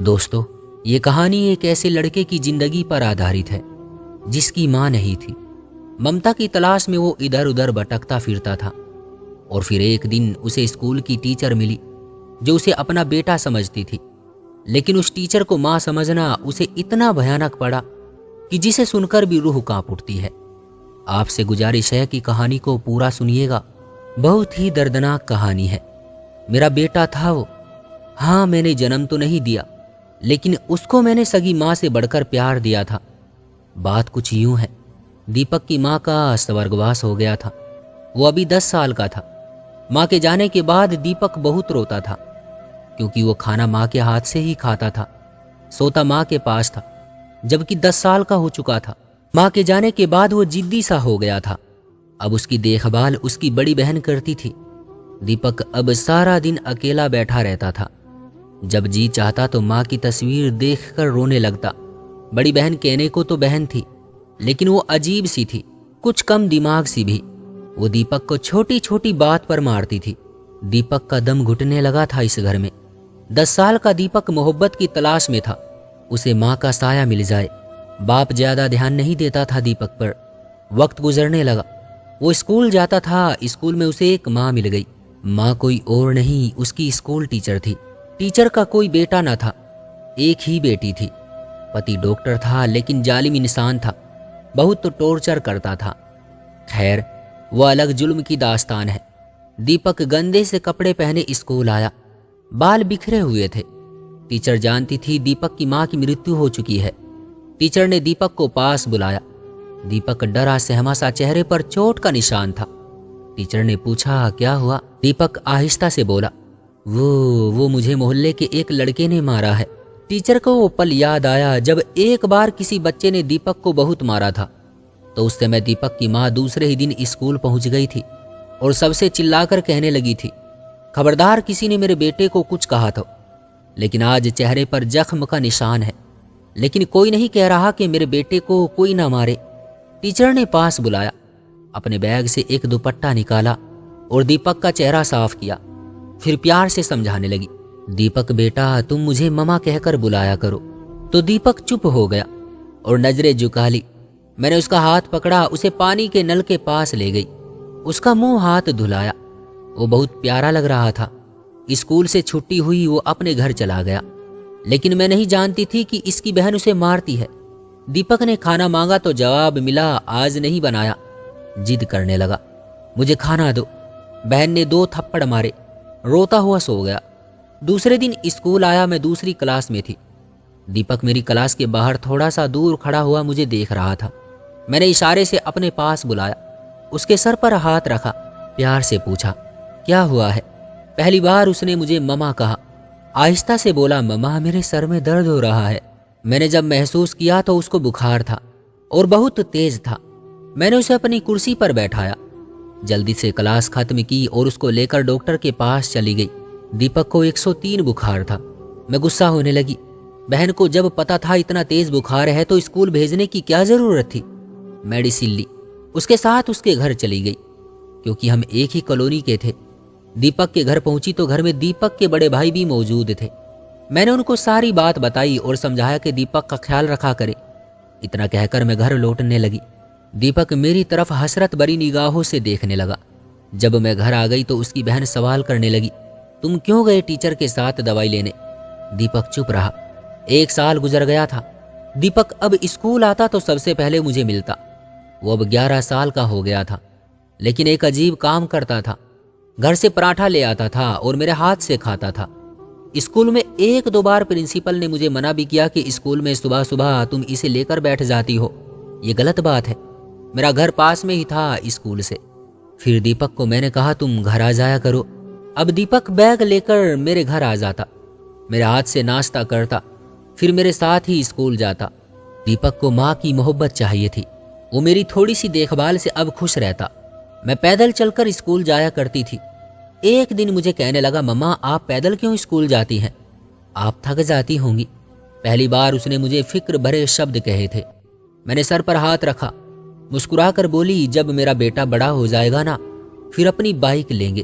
दोस्तों, ये कहानी एक ऐसे लड़के की जिंदगी पर आधारित है जिसकी माँ नहीं थी। ममता की तलाश में वो इधर उधर भटकता फिरता था और फिर एक दिन उसे स्कूल की टीचर मिली जो उसे अपना बेटा समझती थी। लेकिन उस टीचर को माँ समझना उसे इतना भयानक पड़ा कि जिसे सुनकर भी रूह कांप उठती है। आपसे गुजारिश है कि कहानी को पूरा सुनिएगा। बहुत ही दर्दनाक कहानी है। मेरा बेटा था वो। हाँ, मैंने जन्म तो नहीं दिया, लेकिन उसको मैंने सगी माँ से बढ़कर प्यार दिया था। बात कुछ यूं है, दीपक की माँ का स्वर्गवास हो गया था। वो अभी 10 साल का था। माँ के जाने के बाद दीपक बहुत रोता था, क्योंकि वो खाना माँ के हाथ से ही खाता था, सोता माँ के पास था। जबकि 10 साल का हो चुका था। माँ के जाने के बाद वो जिद्दी सा हो गया था। अब उसकी देखभाल उसकी बड़ी बहन करती थी। दीपक अब सारा दिन अकेला बैठा रहता था। जब जी चाहता तो माँ की तस्वीर देखकर रोने लगता। बड़ी बहन कहने को तो बहन थी, लेकिन वो अजीब सी थी, कुछ कम दिमाग सी भी। वो दीपक को छोटी छोटी बात पर मारती थी। दीपक का दम घुटने लगा था इस घर में। 10 साल का दीपक मोहब्बत की तलाश में था। उसे माँ का साया मिल जाए। बाप ज्यादा ध्यान नहीं देता था दीपक पर। वक्त गुजरने लगा। वो स्कूल जाता था। स्कूल में उसे एक माँ मिल गई। माँ कोई और नहीं, उसकी स्कूल टीचर थी। टीचर का कोई बेटा न था, एक ही बेटी थी। पति डॉक्टर था, लेकिन जालिम इंसान था, बहुत टॉर्चर करता था। खैर, वह अलग जुल्म की दास्तान है। दीपक गंदे से कपड़े पहने स्कूल आया। बाल बिखरे हुए थे। टीचर जानती थी दीपक की माँ की मृत्यु हो चुकी है। टीचर ने दीपक को पास बुलाया। दीपक डरा सहमा सा, चेहरे पर चोट का निशान था। टीचर ने पूछा, क्या हुआ? दीपक आहिस्ता से बोला, वो मुझे मोहल्ले के एक लड़के ने मारा है। टीचर को वो पल याद आया जब एक बार किसी बच्चे ने दीपक को बहुत मारा था। तो उस समय दीपक की माँ दूसरे ही दिन स्कूल पहुंच गई थी और सबसे चिल्लाकर कहने लगी थी, खबरदार किसी ने मेरे बेटे को कुछ कहा था। लेकिन आज चेहरे पर जख्म का निशान है, लेकिन कोई नहीं कह रहा कि मेरे बेटे को कोई ना मारे। टीचर ने पास बुलाया, अपने बैग से एक दुपट्टा निकाला और दीपक का चेहरा साफ किया। फिर प्यार से समझाने लगी, दीपक बेटा, तुम मुझे ममा कहकर बुलाया करो। तो दीपक चुप हो गया और नजरें झुका ली। मैंने उसका हाथ पकड़ा, उसे पानी के नल के पास ले गई। उसका मुंह हाथ धुलाया। वो बहुत प्यारा लग रहा था। स्कूल से छुट्टी हुई, वो अपने घर चला गया। लेकिन मैं नहीं जानती थी कि इसकी बहन उसे मारती है। दीपक ने खाना मांगा तो जवाब मिला, आज नहीं बनाया। जिद करने लगा, मुझे खाना दो। बहन ने 2 थप्पड़ मारे। रोता हुआ सो गया। दूसरे दिन स्कूल आया। मैं दूसरी क्लास में थी। दीपक मेरी क्लास के बाहर थोड़ा सा दूर खड़ा हुआ मुझे देख रहा था। मैंने इशारे से अपने पास बुलाया, उसके सर पर हाथ रखा, प्यार से पूछा, क्या हुआ है? पहली बार उसने मुझे ममा कहा। आहिस्ता से बोला, ममा, मेरे सर में दर्द हो रहा है। मैंने जब महसूस किया तो उसको बुखार था और बहुत तेज था। मैंने उसे अपनी कुर्सी पर बैठाया, जल्दी से क्लास खत्म की और उसको लेकर डॉक्टर के पास चली गई। दीपक को 103 बुखार था। मैं गुस्सा होने लगी। बहन को जब पता था इतना तेज बुखार है तो स्कूल भेजने की क्या जरूरत थी। मेडिसिन ली, उसके साथ उसके घर चली गई, क्योंकि हम एक ही कॉलोनी के थे। दीपक के घर पहुंची तो घर में दीपक के बड़े भाई भी मौजूद थे। मैंने उनको सारी बात बताई और समझाया कि दीपक का ख्याल रखा करे। इतना कहकर मैं घर लौटने लगी। दीपक मेरी तरफ हसरत भरी निगाहों से देखने लगा। जब मैं घर आ गई तो उसकी बहन सवाल करने लगी, तुम क्यों गए टीचर के साथ दवाई लेने? दीपक चुप रहा। 1 साल गुजर गया था। दीपक अब स्कूल आता तो सबसे पहले मुझे मिलता। वो अब 11 साल का हो गया था, लेकिन एक अजीब काम करता था। घर से पराठा ले आता था और मेरे हाथ से खाता था। स्कूल में 1-2 बार प्रिंसिपल ने मुझे मना भी किया कि स्कूल में सुबह सुबह तुम इसे लेकर बैठ जाती हो, ये गलत बात है। मेरा घर पास में ही था स्कूल से। फिर दीपक को मैंने कहा, तुम घर आ जाया करो। अब दीपक बैग लेकर मेरे घर आ जाता, मेरे हाथ से नाश्ता करता, फिर मेरे साथ ही स्कूल जाता। दीपक को माँ की मोहब्बत चाहिए थी। वो मेरी थोड़ी सी देखभाल से अब खुश रहता। मैं पैदल चलकर स्कूल जाया करती थी। एक दिन मुझे कहने लगा, मम्मा, आप पैदल क्यों स्कूल जाती हैं? आप थक जाती होंगी। पहली बार उसने मुझे फिक्र भरे शब्द कहे थे। मैंने सर पर हाथ रखा, मुस्कुराकर बोली, जब मेरा बेटा बड़ा हो जाएगा ना, फिर अपनी बाइक लेंगे,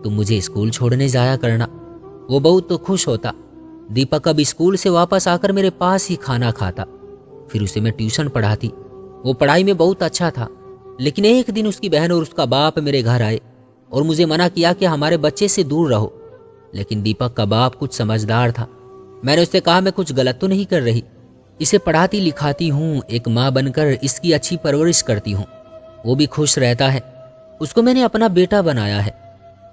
तुम मुझे स्कूल छोड़ने जाया करना। वो बहुत तो खुश होता। दीपक अब स्कूल से वापस आकर मेरे पास ही खाना खाता, फिर उसे मैं ट्यूशन पढ़ाती। वो पढ़ाई में बहुत अच्छा था, लेकिन एक दिन उसकी बहन और उसका बाप मेरे घर आए और मुझे मना किया कि हमारे बच्चे से दूर रहो। लेकिन दीपक का बाप कुछ समझदार था। मैंने उससे कहा, मैं कुछ गलत तो नहीं कर रही, इसे पढ़ाती लिखाती हूँ, एक माँ बनकर इसकी अच्छी परवरिश करती हूँ, वो भी खुश रहता है, उसको मैंने अपना बेटा बनाया है।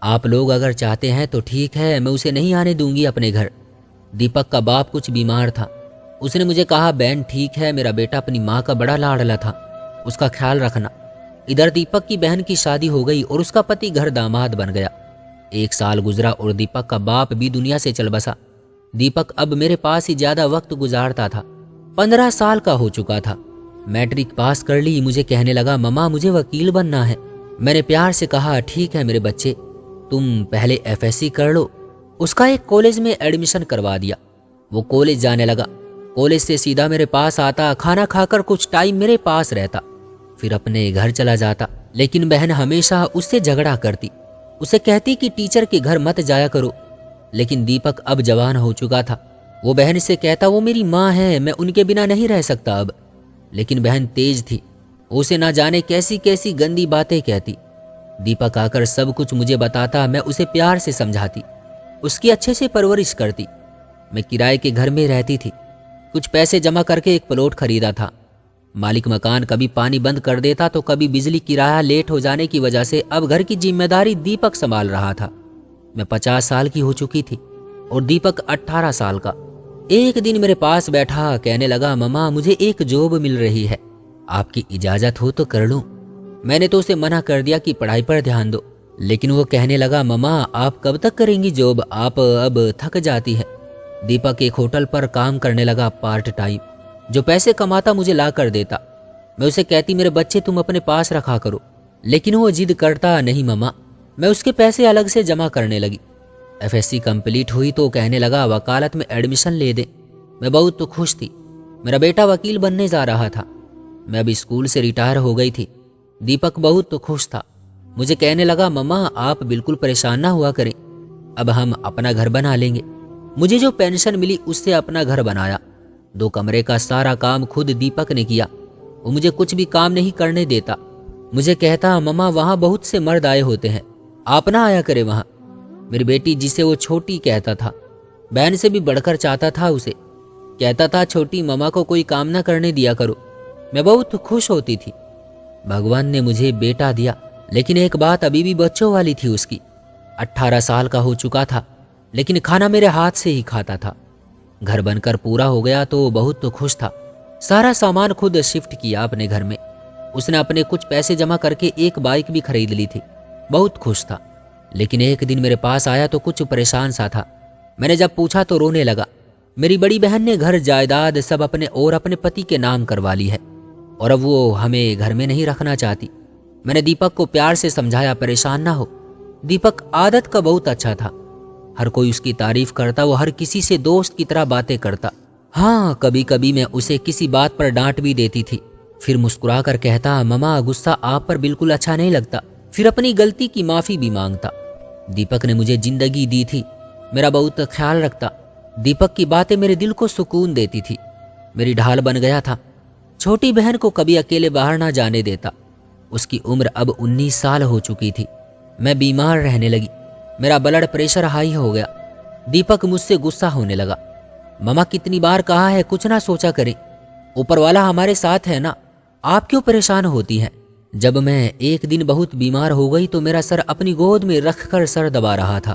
आप लोग अगर चाहते हैं तो ठीक है, मैं उसे नहीं आने दूंगी अपने घर। दीपक का बाप कुछ बीमार था। उसने मुझे कहा, बहन ठीक है, मेरा बेटा अपनी माँ का बड़ा लाडला था, उसका ख्याल रखना। इधर दीपक की बहन की शादी हो गई और उसका पति घर दामाद बन गया। 1 साल गुजरा और दीपक का बाप भी दुनिया से चल बसा। दीपक अब मेरे पास ही ज्यादा वक्त गुजारता था। 15 साल का हो चुका था। मैट्रिक पास कर ली। मुझे कहने लगा, मम्मा मुझे वकील बनना है। मैंने प्यार से कहा, ठीक है मेरे बच्चे, तुम पहले FSC कर लो। उसका एक कॉलेज में एडमिशन करवा दिया। वो कॉलेज जाने लगा। कॉलेज से सीधा मेरे पास आता, खाना खाकर कुछ टाइम मेरे पास रहता, फिर अपने घर चला जाता। लेकिन बहन हमेशा उससे झगड़ा करती, उसे कहती कि टीचर के घर मत जाया करो। लेकिन दीपक अब जवान हो चुका था। वो बहन से कहता, वो मेरी माँ है, मैं उनके बिना नहीं रह सकता अब। लेकिन बहन तेज थी, उसे ना जाने कैसी कैसी गंदी बातें कहती। दीपक आकर सब कुछ मुझे बताता, मैं उसे प्यार से समझाती, उसकी अच्छे से परवरिश करती। मैं किराए के घर में रहती थी। कुछ पैसे जमा करके एक प्लॉट खरीदा था। मालिक मकान कभी पानी बंद कर देता तो कभी बिजली किराया लेट हो जाने की वजह से अब घर की जिम्मेदारी दीपक संभाल रहा था। मैं 50 साल की हो चुकी थी और दीपक 18 साल का। एक दिन मेरे पास बैठा, कहने लगा, मम्मा मुझे एक जॉब मिल रही है, आपकी इजाजत हो तो कर लूं। मैंने तो उसे मना कर दिया कि पढ़ाई पर ध्यान दो। लेकिन वो कहने लगा, मम्मा आप कब तक करेंगी जॉब, आप अब थक जाती है। दीपक एक होटल पर काम करने लगा पार्ट टाइम। जो पैसे कमाता मुझे ला कर देता। मैं उसे कहती, मेरे बच्चे तुम अपने पास रखा करो। लेकिन वो जिद करता, नहीं मम्मा। मैं उसके पैसे अलग से जमा करने लगी। FSC कंप्लीट हुई तो कहने लगा, वकालत में एडमिशन ले दे। मैं बहुत तो खुश थी, मेरा बेटा वकील बनने जा रहा था। मैं अब स्कूल से रिटायर हो गई थी। दीपक बहुत तो खुश था। मुझे कहने लगा, मम्मा आप बिल्कुल परेशान ना हुआ करें, अब हम अपना घर बना लेंगे। मुझे जो पेंशन मिली उससे अपना घर बनाया। 2 कमरे का सारा काम खुद दीपक ने किया। वो मुझे कुछ भी काम नहीं करने देता। मुझे कहता, मम्मा वहाँ बहुत से मर्द आए होते हैं, आप ना आया करे वहाँ। मेरी बेटी, जिसे वो छोटी कहता था, बहन से भी बढ़कर चाहता था उसे। कहता था, छोटी मम्मा को कोई काम ना करने दिया करो। मैं बहुत खुश होती थी। भगवान ने मुझे बेटा दिया, लेकिन एक बात अभी भी बच्चों वाली थी उसकी। 18 साल का हो चुका था, लेकिन खाना मेरे हाथ से ही खाता था। घर बनकर पूरा हो गया तो बहुत तो खुश था। सारा सामान खुद शिफ्ट किया अपने घर में। उसने अपने कुछ पैसे जमा करके एक बाइक भी खरीद ली थी। बहुत खुश था। लेकिन एक दिन मेरे पास आया तो कुछ परेशान सा था। मैंने जब पूछा तो रोने लगा। मेरी बड़ी बहन ने घर जायदाद सब अपने और अपने पति के नाम करवा ली है और अब वो हमें घर में नहीं रखना चाहती। मैंने दीपक को प्यार से समझाया, परेशान ना हो। दीपक आदत का बहुत अच्छा था। हर कोई उसकी तारीफ करता, वो हर किसी से दोस्त की तरह बातें करता। हाँ, कभी कभी मैं उसे किसी बात पर डांट भी देती थी। फिर मुस्कुरा कर कहता, मम्मा गुस्सा आप पर बिल्कुल अच्छा नहीं लगता। फिर अपनी गलती की माफी भी मांगता। दीपक ने मुझे जिंदगी दी थी, मेरा बहुत ख्याल रखता। दीपक की बातें मेरे दिल को सुकून देती थी। मेरी ढाल बन गया था। छोटी बहन को कभी अकेले बाहर ना जाने देता। उसकी उम्र अब 19 साल हो चुकी थी। मैं बीमार रहने लगी। मेरा ब्लड प्रेशर हाई हो गया। दीपक मुझसे गुस्सा होने लगा। मम्मा कितनी बार कहा है कुछ ना सोचा करें, ऊपर वाला हमारे साथ है ना, आप क्यों परेशान होती हैं। जब मैं एक दिन बहुत बीमार हो गई तो मेरा सर अपनी गोद में रखकर सर दबा रहा था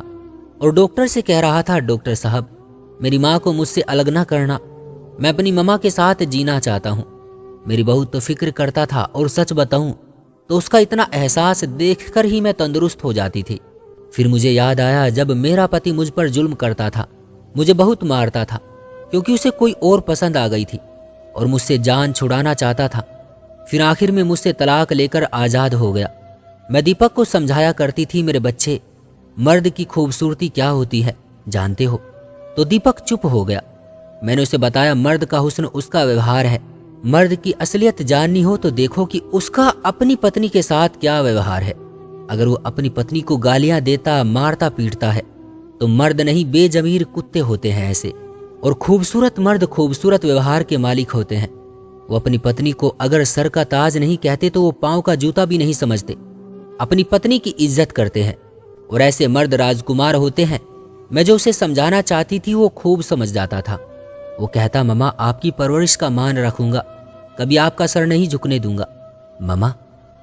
और डॉक्टर से कह रहा था, डॉक्टर साहब मेरी माँ को मुझसे अलग ना करना, मैं अपनी मम्मा के साथ जीना चाहता हूँ। मेरी बहुत तो फिक्र करता था और सच बताऊं तो उसका इतना एहसास देखकर ही मैं तंदुरुस्त हो जाती थी। फिर मुझे याद आया जब मेरा पति मुझ पर जुल्म करता था, मुझे बहुत मारता था क्योंकि उसे कोई और पसंद आ गई थी और मुझसे जान छुड़ाना चाहता था। फिर आखिर में मुझसे तलाक लेकर आज़ाद हो गया। मैं दीपक को समझाया करती थी, मेरे बच्चे मर्द की खूबसूरती क्या होती है जानते हो। तो दीपक चुप हो गया। मैंने उसे बताया, मर्द का हुस्न उसका व्यवहार है। मर्द की असलियत जाननी हो तो देखो कि उसका अपनी पत्नी के साथ क्या व्यवहार है। अगर वो अपनी पत्नी को गालियां देता, मारता पीटता है तो मर्द नहीं बेजमीर कुत्ते होते हैं ऐसे। और खूबसूरत मर्द खूबसूरत व्यवहार के मालिक होते हैं। वो अपनी पत्नी को अगर सर का ताज नहीं कहते तो वो पांव का जूता भी नहीं समझते। अपनी पत्नी की इज्जत करते हैं और ऐसे मर्द राजकुमार होते हैं। मैं जो उसे समझाना चाहती थी वो खूब समझ जाता था। वो कहता, ममा आपकी परवरिश का मान रखूंगा, कभी आपका सर नहीं झुकने दूंगा। ममा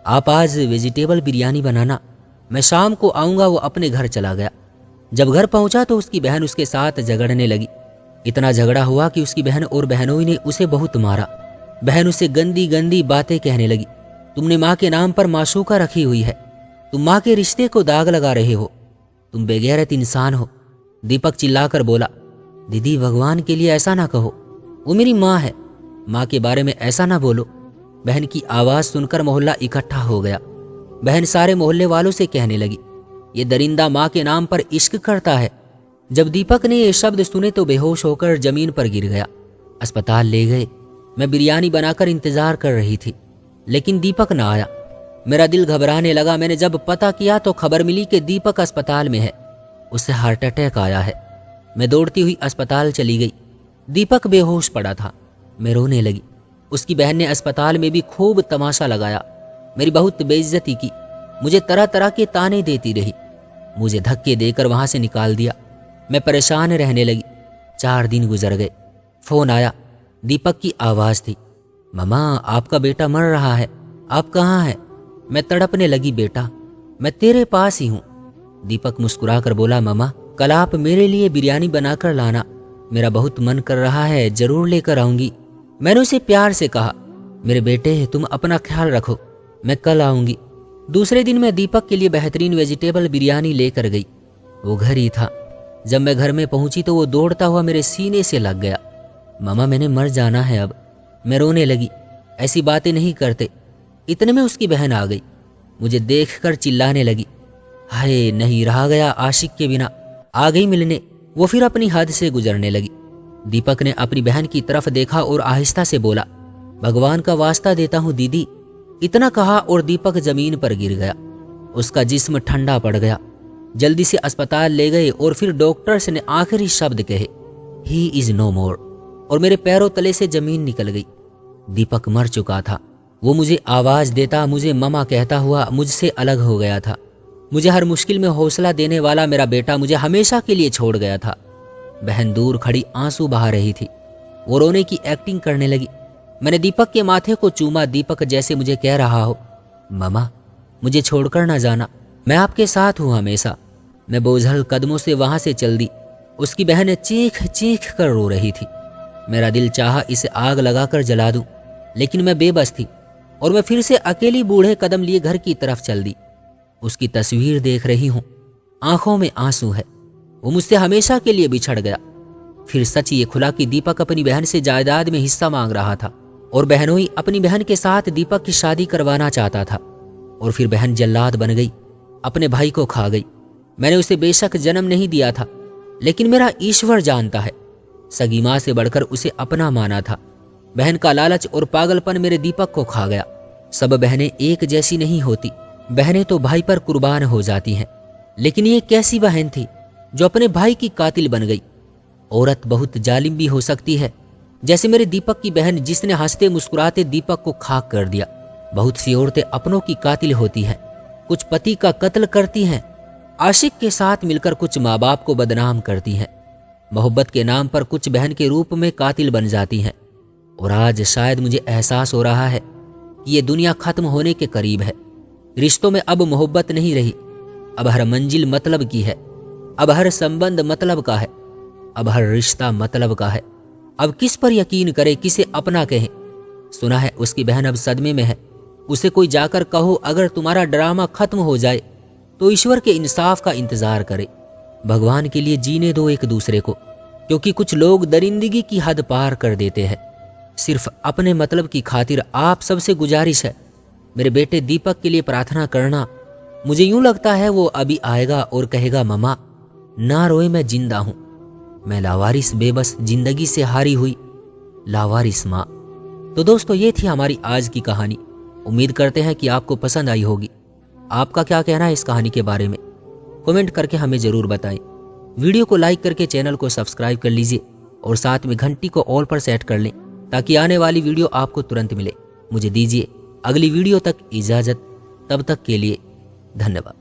आप आज वेजिटेबल बिरयानी बनाना, मैं शाम को आऊँगा। वो अपने घर चला गया। जब घर पहुंचा तो उसकी बहन उसके साथ झगड़ने लगी। इतना झगड़ा हुआ कि उसकी बहन और बहनोई ने उसे बहुत मारा। बहन उसे गंदी गंदी बातें कहने लगी। तुमने माँ के नाम पर माशूका रखी हुई है, तुम माँ के रिश्ते को दाग लगा रहे हो, तुम बेगैरत इंसान हो। दीपक चिल्लाकर बोला, दीदी भगवान के लिए ऐसा ना कहो, वो मेरी माँ है, माँ के बारे में ऐसा ना बोलो। बहन की आवाज़ सुनकर मोहल्ला इकट्ठा हो गया। बहन सारे मोहल्ले वालों से कहने लगी, ये दरिंदा माँ के नाम पर इश्क करता है। जब दीपक ने ये शब्द सुने तो बेहोश होकर जमीन पर गिर गया। अस्पताल ले गए। मैं बिरयानी बनाकर इंतजार कर रही थी, लेकिन दीपक ना आया। मेरा दिल घबराने लगा। मैंने जब पता किया तो खबर मिली कि दीपक अस्पताल में है, उसे हार्ट अटैक आया है। मैं दौड़ती हुई अस्पताल चली गई। दीपक बेहोश पड़ा था। मैं रोने लगी। उसकी बहन ने अस्पताल में भी खूब तमाशा लगाया, मेरी बहुत बेइज्जती की, मुझे तरह तरह के ताने देती रही। मुझे धक्के देकर वहां से निकाल दिया। मैं परेशान रहने लगी। 4 दिन गुजर गए। फोन आया। दीपक की आवाज़ थी, ममा आपका बेटा मर रहा है, आप कहाँ हैं? मैं तड़पने लगी, बेटा मैं तेरे पास ही हूँ। दीपक मुस्कुराकर बोला, ममा कल आप मेरे लिए बिरयानी बनाकर लाना, मेरा बहुत मन कर रहा है, जरूर लेकर आऊंगी। मैंने उसे प्यार से कहा, मेरे बेटे तुम अपना ख्याल रखो, मैं कल आऊंगी। दूसरे दिन मैं दीपक के लिए बेहतरीन वेजिटेबल बिरयानी लेकर गई। वो घर ही था। जब मैं घर में पहुंची तो वो दौड़ता हुआ मेरे सीने से लग गया। मामा मैंने मर जाना है अब। मैं रोने लगी, ऐसी बातें नहीं करते। इतने में उसकी बहन आ गई। मुझे देखकर चिल्लाने लगी, हाय नहीं रहा गया आशिक के बिना, आ गई मिलने। वो फिर अपनी हद से गुजरने लगी। दीपक ने अपनी बहन की तरफ देखा और आहिस्ता से बोला, भगवान का वास्ता देता हूँ दीदी। इतना कहा और दीपक जमीन पर गिर गया। उसका जिस्म ठंडा पड़ गया। जल्दी से अस्पताल ले गए और फिर डॉक्टर्स ने आखिरी शब्द कहे, ही इज नो मोर, और मेरे पैरों तले से जमीन निकल गई। दीपक मर चुका था। वो मुझे आवाज देता, मुझे ममा कहता हुआ मुझसे अलग हो गया था। मुझे हर मुश्किल में हौसला देने वाला मेरा बेटा मुझे हमेशा के लिए छोड़ गया था। बहन दूर खड़ी आंसू बहा रही थी। वो रोने की एक्टिंग करने लगी। मैंने दीपक के माथे को चूमा, दीपक जैसे मुझे कह रहा हो, ममा मुझे छोड़कर ना जाना, मैं आपके साथ हूं हमेशा। मैं बोझल कदमों से वहां से चल दी। उसकी बहन चीख चीख कर रो रही थी। मेरा दिल चाहा इसे आग लगाकर जला दूं, लेकिन मैं बेबस थी और मैं फिर से अकेली बूढ़े कदम लिए घर की तरफ चल दी। उसकी तस्वीर देख रही हूं, आंखों में आंसू है। वो मुझसे हमेशा के लिए बिछड़ गया। फिर सच ये खुला कि दीपक अपनी बहन से जायदाद में हिस्सा मांग रहा था और बहनोई अपनी बहन के साथ दीपक की शादी करवाना चाहता था। और फिर बहन जल्लाद बन गई, अपने भाई को खा गई। मैंने उसे बेशक जन्म नहीं दिया था, लेकिन मेरा ईश्वर जानता है, सगी मां से बढ़कर उसे अपना माना था। बहन का लालच और पागलपन मेरे दीपक को खा गया। सब बहनें एक जैसी नहीं होती, बहनें तो भाई पर कुर्बान हो जाती हैं, लेकिन ये कैसी बहन थी जो अपने भाई की कातिल बन गई। औरत बहुत जालिम भी हो सकती है, जैसे मेरे दीपक की बहन जिसने हंसते मुस्कुराते दीपक को खाक कर दिया। बहुत सी औरतें अपनों की कातिल होती हैं, कुछ पति का कत्ल करती हैं, आशिक के साथ मिलकर कुछ माँ बाप को बदनाम करती हैं, मोहब्बत के नाम पर कुछ बहन के रूप में कातिल बन जाती हैं। और आज शायद मुझे एहसास हो रहा है कि ये दुनिया खत्म होने के करीब है। रिश्तों में अब मोहब्बत नहीं रही, अब हर मंजिल मतलब की है, अब हर संबंध मतलब का है, अब हर रिश्ता मतलब का है। अब किस पर यकीन करे, किसे अपना कहे। सुना है उसकी बहन अब सदमे में है। उसे कोई जाकर कहो अगर तुम्हारा ड्रामा खत्म हो जाए तो ईश्वर के इंसाफ का इंतजार करे। भगवान के लिए जीने दो एक दूसरे को, क्योंकि कुछ लोग दरिंदगी की हद पार कर देते हैं सिर्फ अपने मतलब की खातिर। आप सबसे गुजारिश है, मेरे बेटे दीपक के लिए प्रार्थना करना। मुझे यूं लगता है वो अभी आएगा और कहेगा, ममा ना रोए, मैं जिंदा हूं। मैं लावारिस बेबस जिंदगी से हारी हुई लावारिस माँ। तो दोस्तों ये थी हमारी आज की कहानी। उम्मीद करते हैं कि आपको पसंद आई होगी। आपका क्या कहना है इस कहानी के बारे में, कमेंट करके हमें जरूर बताएं। वीडियो को लाइक करके चैनल को सब्सक्राइब कर लीजिए और साथ में घंटी को ऑल पर सेट कर लें ताकि आने वाली वीडियो आपको तुरंत मिले। मुझे दीजिए अगली वीडियो तक इजाज़त, तब तक के लिए धन्यवाद।